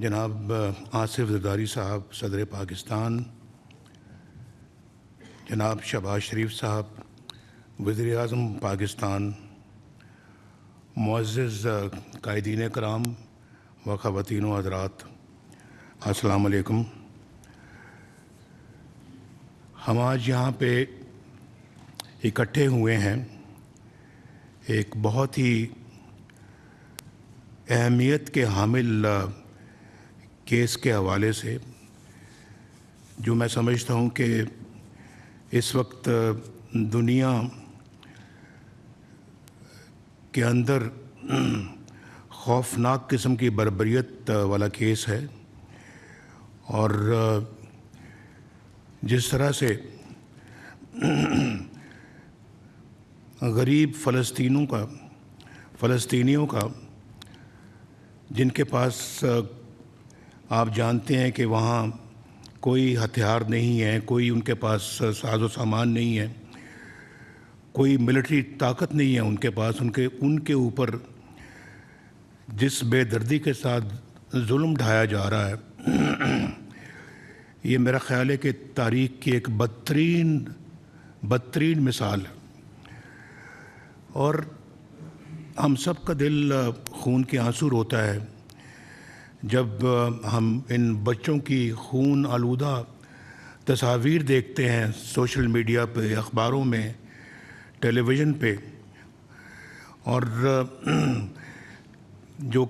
جناب آصف زرداری صاحب صدر پاکستان، جناب شہباز شریف صاحب وزیر اعظم پاکستان، معزز قائدین کرام و خواتین و حضرات، السلام علیکم۔ ہم آج یہاں پہ اکٹھے ہوئے ہیں ایک بہت ہی اہمیت کے حامل کیس کے حوالے سے، جو میں سمجھتا ہوں کہ اس وقت دنیا کے اندر خوفناک قسم کی بربریت والا کیس ہے، اور جس طرح سے غریب فلسطینیوں کا جن کے پاس آپ جانتے ہیں کہ وہاں کوئی ہتھیار نہیں ہے، کوئی ان کے پاس ساز و سامان نہیں ہے، کوئی ملٹری طاقت نہیں ہے ان کے پاس، ان کے اوپر جس بے دردی کے ساتھ ظلم ڈھایا جا رہا ہے، یہ میرا خیال ہے کہ تاریخ کی ایک بدترین مثال ہے۔ اور ہم سب کا دل خون کے آنسو روتا ہے جب ہم ان بچوں کی خون آلودہ تصاویر دیکھتے ہیں سوشل میڈیا پہ، اخباروں میں، ٹیلی ویژن پہ، اور جو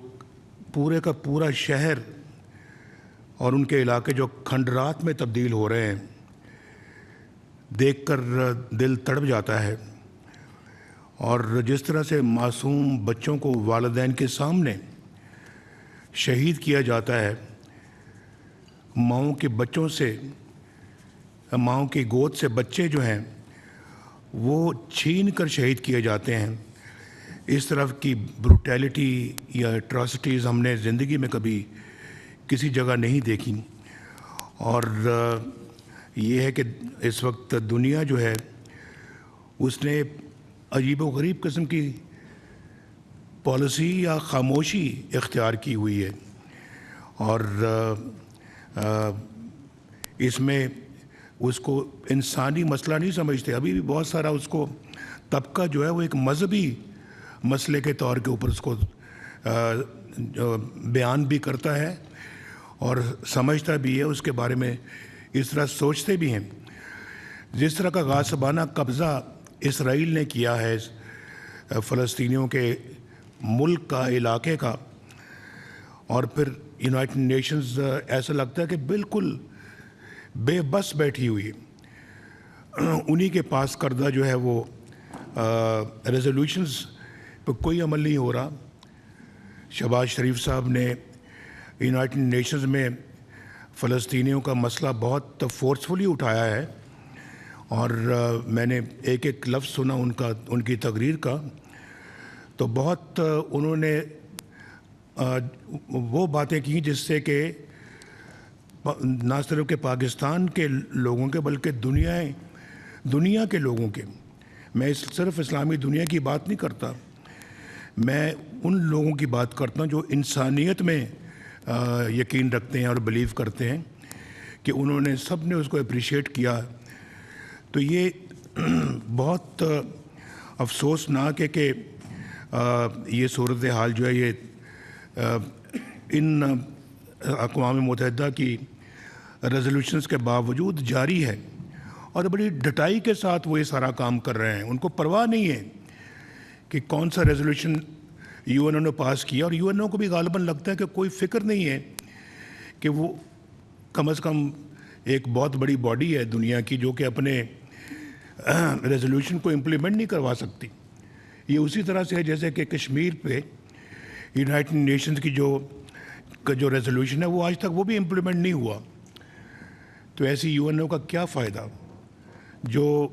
پورے کا پورا شہر اور ان کے علاقے جو کھنڈرات میں تبدیل ہو رہے ہیں، دیکھ کر دل تڑپ جاتا ہے۔ اور جس طرح سے معصوم بچوں کو والدین کے سامنے شہید کیا جاتا ہے، ماؤں کی گود سے بچے جو ہیں وہ چھین کر شہید کیے جاتے ہیں، اس طرح کی بروٹیلٹی یا ایٹراسٹیز ہم نے زندگی میں کبھی کسی جگہ نہیں دیکھی۔ اور یہ ہے کہ اس وقت دنیا جو ہے اس نے عجیب و غریب قسم کی پالیسی یا خاموشی اختیار کی ہوئی ہے، اور اس میں اس کو انسانی مسئلہ نہیں سمجھتے۔ ابھی بھی بہت سارا اس کو طبقہ جو ہے وہ ایک مذہبی مسئلے کے طور کے اوپر اس کو بیان بھی کرتا ہے اور سمجھتا بھی ہے، اس کے بارے میں اس طرح سوچتے بھی ہیں۔ جس طرح کا غاصبانہ قبضہ اسرائیل نے کیا ہے فلسطینیوں کے ملک کا، علاقے کا، اور پھر یونائٹڈ نیشنز ایسا لگتا ہے کہ بالکل بے بس بیٹھی ہوئی ہے، انہی کے پاس کردہ جو ہے وہ ریزولوشنز پہ کوئی عمل نہیں ہو رہا۔ شہباز شریف صاحب نے یونائٹڈ نیشنز میں فلسطینیوں کا مسئلہ بہت فورسفلی اٹھایا ہے، اور میں نے ایک ایک لفظ سنا ان کی تقریر کا، تو بہت انہوں نے وہ باتیں کی جس سے کہ نہ صرف کہ پاکستان کے لوگوں کے بلکہ دنیا کے لوگوں کے، میں صرف اسلامی دنیا کی بات نہیں کرتا، میں ان لوگوں کی بات کرتا ہوں جو انسانیت میں یقین رکھتے ہیں اور بلیو کرتے ہیں، کہ انہوں نے سب نے اس کو اپریشیٹ کیا۔ تو یہ بہت افسوسناک ہے کہ یہ صورتحال جو ہے یہ ان اقوام متحدہ کی ریزولوشنز کے باوجود جاری ہے، اور بڑی ڈٹائی کے ساتھ وہ یہ سارا کام کر رہے ہیں۔ ان کو پرواہ نہیں ہے کہ کون سا ریزولوشن یو این او نے پاس کیا، اور یو این او کو بھی غالباً لگتا ہے کہ کوئی فکر نہیں ہے کہ وہ کم از کم ایک بہت بڑی باڈی ہے دنیا کی جو کہ اپنے ریزولوشن کو امپلیمنٹ نہیں کروا سکتی۔ یہ اسی طرح سے ہے جیسے کہ کشمیر پہ یونائٹڈ نیشنز کی جو ریزولوشن ہے وہ آج تک وہ بھی امپلیمنٹ نہیں ہوا۔ تو ایسی یو این او کا کیا فائدہ جو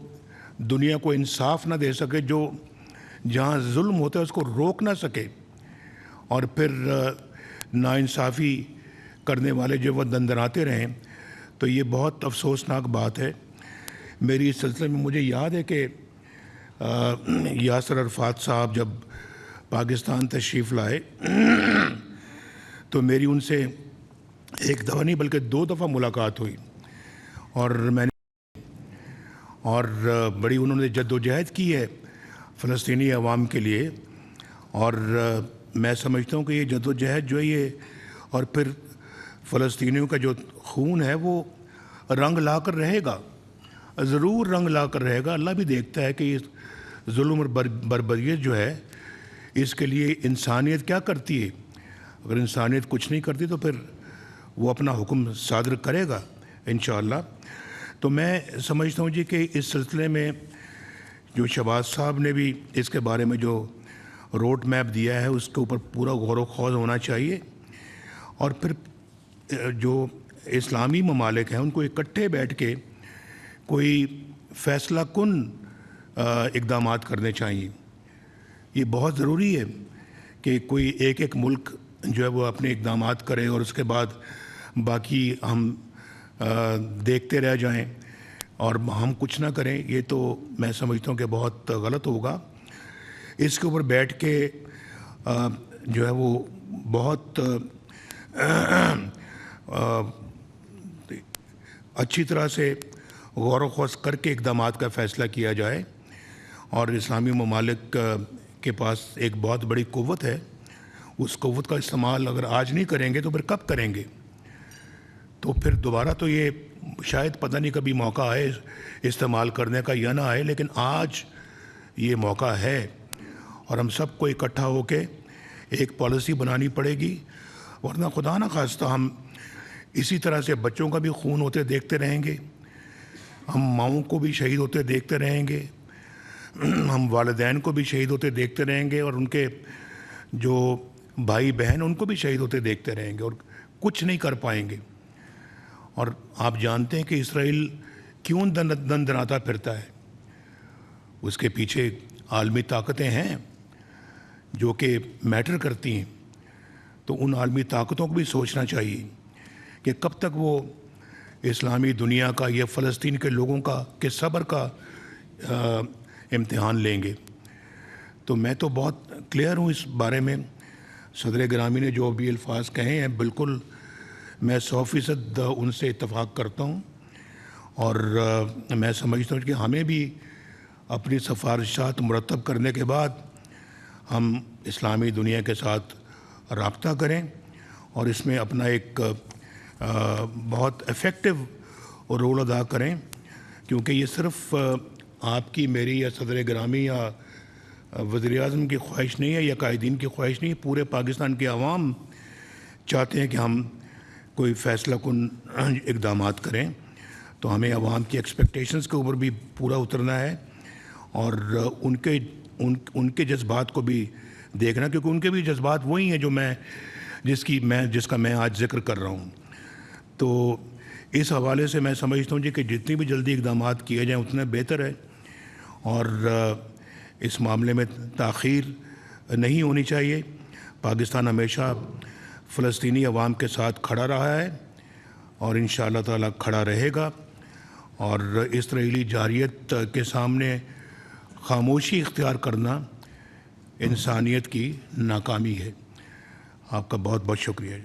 دنیا کو انصاف نہ دے سکے، جو جہاں ظلم ہوتا ہے اس کو روک نہ سکے، اور پھر ناانصافی کرنے والے جو وہ دندناتے رہیں۔ تو یہ بہت افسوسناک بات ہے۔ میری اس سلسلے میں مجھے یاد ہے کہ یاسر عرفات صاحب جب پاکستان تشریف لائے تو میری ان سے ایک دفعہ نہیں بلکہ 2 دفعہ ملاقات ہوئی، اور میں نے بڑی انہوں نے جدوجہد کی ہے فلسطینی عوام کے لیے، اور میں سمجھتا ہوں کہ یہ جدوجہد جو ہے یہ، اور پھر فلسطینیوں کا جو خون ہے وہ رنگ لا کر رہے گا، ضرور رنگ لا کر رہے گا۔ اللہ بھی دیکھتا ہے کہ یہ ظلم اور بربریت جو ہے اس کے لیے انسانیت کیا کرتی ہے۔ اگر انسانیت کچھ نہیں کرتی تو پھر وہ اپنا حکم صادر کرے گا انشاءاللہ۔ تو میں سمجھتا ہوں جی کہ اس سلسلے میں جو شہباز صاحب نے بھی اس کے بارے میں جو روڈ میپ دیا ہے اس کے اوپر پورا غور و خوض ہونا چاہیے، اور پھر جو اسلامی ممالک ہیں ان کو اکٹھے بیٹھ کے کوئی فیصلہ کن اقدامات کرنے چاہیے۔ یہ بہت ضروری ہے کہ کوئی ایک ملک جو ہے وہ اپنے اقدامات کرے اور اس کے بعد باقی ہم دیکھتے رہ جائیں اور ہم کچھ نہ کریں، یہ تو میں سمجھتا ہوں کہ بہت غلط ہوگا۔ اس کے اوپر بیٹھ کے جو ہے وہ بہت اچھی طرح سے غور و خوض کر کے اقدامات کا فیصلہ کیا جائے، اور اسلامی ممالک کے پاس ایک بہت بڑی قوت ہے، اس قوت کا استعمال اگر آج نہیں کریں گے تو پھر کب کریں گے؟ تو پھر دوبارہ تو یہ شاید پتہ نہیں کبھی موقع آئے استعمال کرنے کا یا نہ آئے، لیکن آج یہ موقع ہے، اور ہم سب کو اکٹھا ہو کے ایک پالیسی بنانی پڑے گی، ورنہ خدا نہ خواستہ ہم اسی طرح سے بچوں کا بھی خون ہوتے دیکھتے رہیں گے، ہم ماؤں کو بھی شہید ہوتے دیکھتے رہیں گے، ہم والدین کو بھی شہید ہوتے دیکھتے رہیں گے، اور ان کے جو بھائی بہن ان کو بھی شہید ہوتے دیکھتے رہیں گے، اور کچھ نہیں کر پائیں گے۔ اور آپ جانتے ہیں کہ اسرائیل کیوں دندناتا پھرتا ہے؟ اس کے پیچھے عالمی طاقتیں ہیں جو کہ میٹر کرتی ہیں، تو ان عالمی طاقتوں کو بھی سوچنا چاہیے کہ کب تک وہ اسلامی دنیا کا یا فلسطین کے لوگوں کا کہ صبر کا امتحان لیں گے۔ تو میں تو بہت کلیئر ہوں اس بارے میں، صدر گرامی نے جو بھی الفاظ کہے ہیں بالکل میں 100% ان سے اتفاق کرتا ہوں، اور میں سمجھتا ہوں کہ ہمیں بھی اپنی سفارشات مرتب کرنے کے بعد ہم اسلامی دنیا کے ساتھ رابطہ کریں اور اس میں اپنا ایک بہت ایفیکٹو رول ادا کریں، کیونکہ یہ صرف آپ کی میری یا صدر گرامی یا وزیر اعظم کی خواہش نہیں ہے یا قائدین کی خواہش نہیں ہے، پورے پاکستان کے عوام چاہتے ہیں کہ ہم کوئی فیصلہ کن اقدامات کریں۔ تو ہمیں عوام کی ایکسپیکٹیشنز کے اوپر بھی پورا اترنا ہے، اور ان کے جذبات کو بھی دیکھنا، کیونکہ ان کے بھی جذبات وہی ہیں جو جس کا میں آج ذکر کر رہا ہوں۔ تو اس حوالے سے میں سمجھتا ہوں کہ جتنی بھی جلدی اقدامات کیے جائیں اتنا بہتر ہے، اور اس معاملے میں تاخیر نہیں ہونی چاہیے۔ پاکستان ہمیشہ فلسطینی عوام کے ساتھ کھڑا رہا ہے اور انشاءاللہ تعالیٰ کھڑا رہے گا، اور اسرائیلی جارحیت کے سامنے خاموشی اختیار کرنا انسانیت کی ناکامی ہے۔ آپ کا بہت بہت شکریہ۔